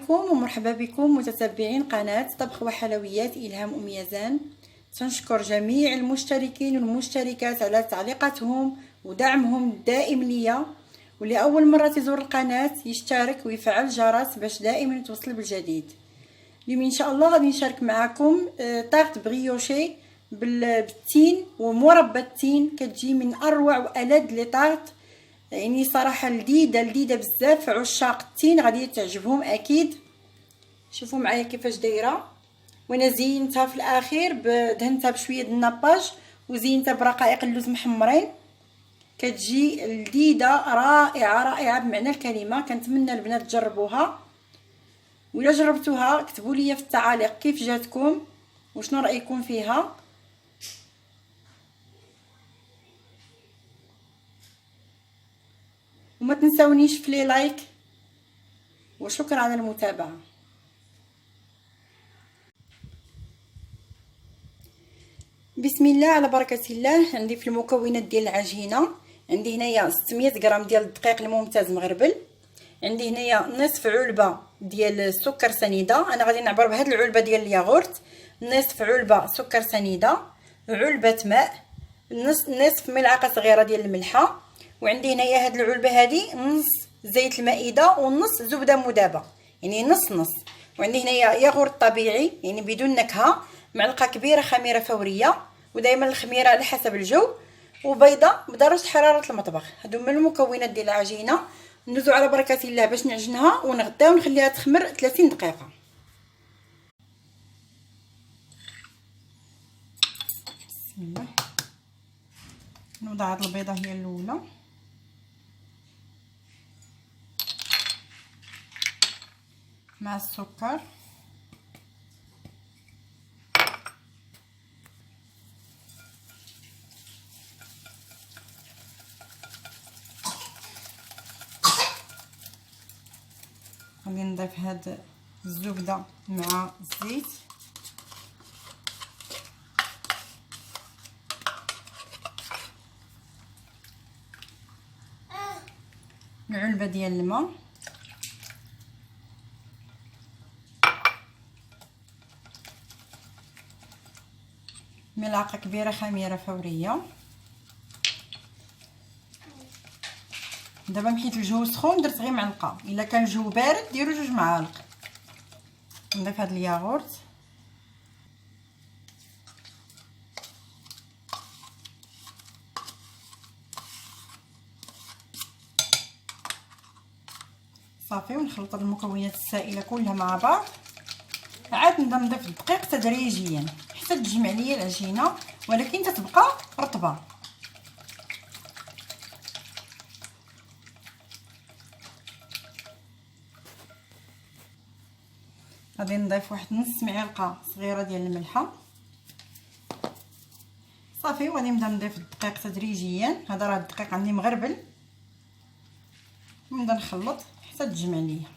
عليكم ومرحبا بكم متتبعين قناة طبخ وحلويات إلهام يزان. تنشكر جميع المشتركين والمشتركات على تعليقاتهم ودعمهم الدائم ليا، واللي أول مرة تزور القناة يشترك ويفعل الجرس باش دائما يتوصل بالجديد. اليوم إن شاء الله غادي نشارك معكم طارت بريوشي بالتين ومربى التين، كتجي من أروع وألذ لي طارت، يعني صراحه لذيذه بزاف. عشاق التين غادي تعجبهم اكيد. شوفوا معايا كيفاش دايره، وانا زينتها في الاخير دهنتها بشويه ديال الناباج وزينتها برقائق اللوز محمرين. كتجي لذيذه رائعه بمعنى الكلمه. كنتمنى البنات تجربوها، وإلا جربتوها كتبوا لي في التعاليق كيف جاتكم وشنو رايكم فيها. وما تنسونيش في لي لايك، وشكرا على المتابعه. بسم الله على بركه الله. عندي في المكونات ديال العجينه، عندي هنايا 600 غرام ديال الدقيق الممتاز مغربل، عندي هنايا نصف علبه ديال السكر سنيده، انا غادي نعبر بهاد العلبه ديال الياغورت، نصف علبه سكر سنيده، علبه ماء، نصف ملعقه صغيره ديال الملحه، وعندي هنايا هاد العلبه هادي نص زيت المائده ونص زبده مذابه، يعني نص نص. وعندي هنايا ياغورت طبيعي يعني بدون نكهه، معلقه كبيره خميره فوريه، ودائما الخميره على حسب الجو، وبيضه بدرجه حراره المطبخ. هادو هما المكونات ديال العجينه. ندوزو على بركه الله باش نعجنها ونغطيها ونخليها تخمر 30 دقيقه. بسم الله. نوضع هاد البيضه هي الاولى، مع السكر، غادي نضيف هاد الزبده مع الزيت، العلبه ديال الماء، ملعقه كبيره خميره فوريه. دابا حيت الجو سخون درت غير معلقه، الا كان الجو بارد ديروا 2 معالق. نضيف هاد الياغورت، صافي، ونخلط المكونات السائله كلها مع بعض. عاد نبدا نضيف الدقيق تدريجيا حتى تجمع ليا العجينه، ولكن تتبقى رطبه. غادي نضيف واحد نص معلقه صغيره ديال الملحه، صافي. وغادي نبدا نضيف الدقيق تدريجيا. هذا راه الدقيق عندي مغربل، ونبدا نخلط حتى تجمع ليا.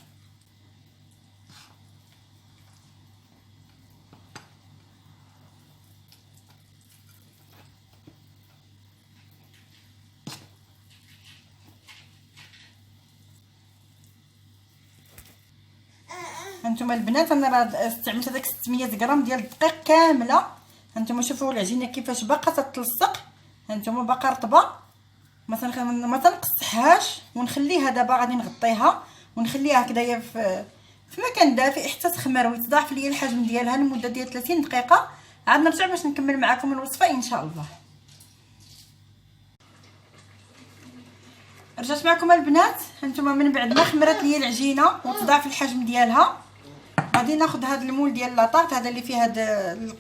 هانتوما البنات انا راه استعملت هذاك 600 غرام ديال الدقيق كامله. هانتوما شوفوا العجينه كيفاش باقا تتلصق، هانتوما باقا رطبه، ما تنقصحهاش. ونخليها دابا غادي نغطيها ونخليها هكذايا في مكان دافئ حتى تخمر ويتضاعف ليا الحجم ديالها لمده ديال 30 دقيقه. عاد نرجع باش نكمل معكم الوصفه ان شاء الله. رجعت معكم البنات. هانتوما من بعد ما خمرت ليا العجينه وتضاعف الحجم ديالها، غادي ناخذ هذا المول ديال لاطارت، هذا اللي فيه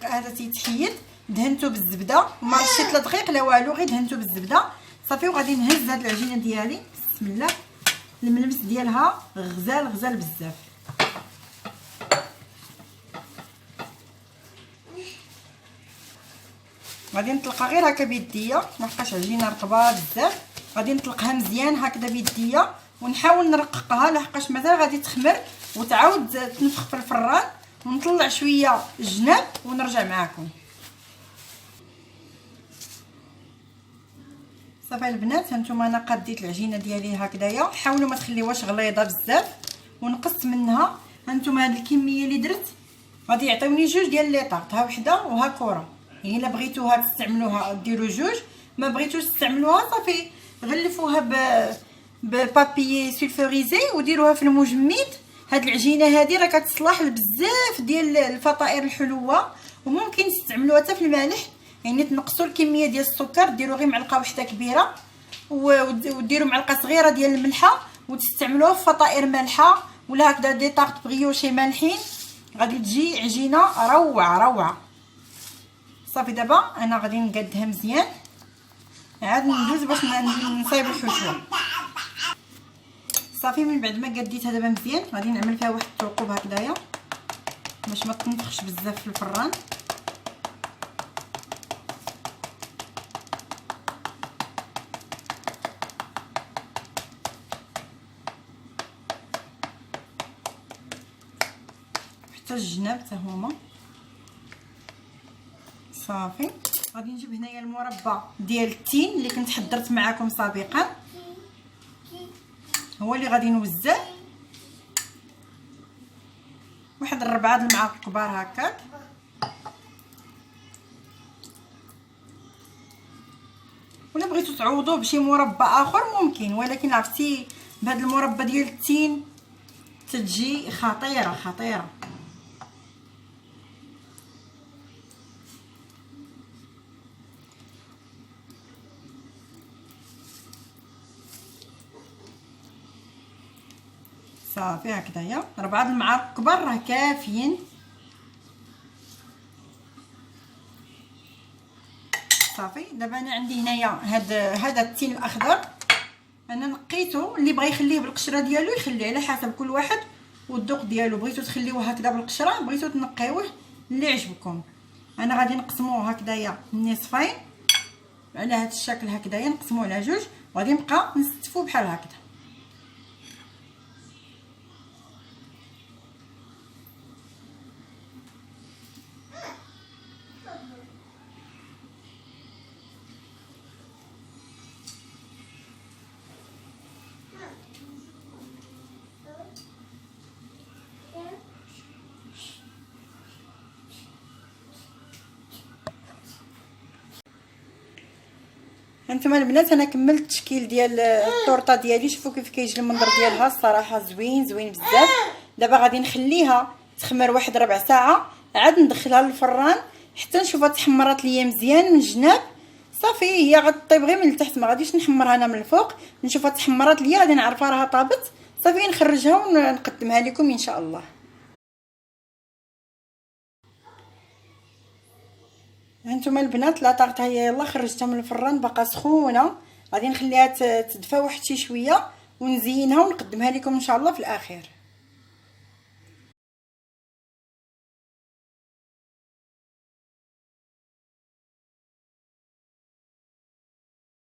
هذا تيتحيد، دهنته بالزبده، ما رشيت لا دقيق لا والو، غير دهنته بالزبده صافي. وغادي نهز هذه العجينه ديالي، بسم الله. الملمس ديالها غزال بزاف. غادي نطلقها غير هكا بيديا، لحقاش عجينه رطبه بزاف. غادي نطلقها مزيان هكذا بيديا، ونحاول نرققها لحقاش مازال غادي تخمر وتعاود تنفخ في الفران. ونطلع شويه الجناب ونرجع معكم. صافي البنات، هانتوما انا قديت العجينه ديالي هكذايا. حاولوا ما تخليوهاش غليظه بزاف، ونقص منها هانتوما هاد الكميه اللي درت غادي يعطيوني جوج ديال لي طارط، ها وحده وها كره. يعني الا بغيتوها تستعملوها ديروا جوج، ما بغيتوش تستعملوها صافي غلفوها ببابي سولفوريزي وديروها في المجمد. هاد العجينه هذه راه كتصلح لبزاف ديال الفطائر الحلوه، وممكن تستعملوها حتى في المالح. يعني تنقصوا الكميه ديال السكر، ديروا غير معلقه وحده كبيره وديروا معلقه صغيره ديال الملحه وتستعملوها في فطائر مالحه ولا هكذا دي طارط بريوشي مالحين، غادي تجي عجينه روعه روعه. صافي دابا انا غادي نقادها مزيان، عاد ندوز باش نصايب الحشوه. صافي من بعد ما قديتها دابا مزيان غادي نعمل فيها واحد الثقوب هكذايا باش ما تنفخش بزاف في الفران. حتى الجناب حتى هما. صافي غادي نجيب هنايا المربى ديال التين اللي كنت حضرت معكم سابقا، هو اللي غادي نوزع واحد 4 المعالق كبار هكاك. ولا بغيتو تعوضوه بشي مربى اخر ممكن، ولكن عرفتي بهذا المربى ديال التين تتجي خطيره خطيره. صافي هكذايا 4 المعالق كبار راه كافيين. صافي دابا انا عندي هنايا هذا التين الاخضر، انا نقيته. اللي بغى يخليه بالقشره ديالو يخليه على حسب كل واحد والذوق ديالو. بغيتو تخليوه هكذا بالقشره، بغيتو تنقيوه اللي عجبكم. انا غادي نقسموه هكذايا نصفين على هذا الشكل هكذايا، نقسموه على جوج وغادي نبقى نستفو بحال هكذا. هانتوما البنات انا كملت التشكيل ديال الطورطه ديالي. شوفوا كيف كيجي المنظر ديالها، الصراحه زوين زوين بزاف. دابا غادي نخليها تخمر واحد ربع ساعه، عاد ندخلها للفران حتى نشوفها تحمرات ليا مزيان من الجناب. صافي هي غطيب غير من التحت، ما غاديش نحمرها انا من الفوق. نشوفها تحمرات ليا غادي نعرفها راها طابت. صافي نخرجها ونقدمها لكم ان شاء الله. هانتوما البنات لا طارت هي يلا خرجتها من الفران باقا سخونه، غادي نخليها تدفى واحد شي شويه ونزينها ونقدمها لكم ان شاء الله في الاخير.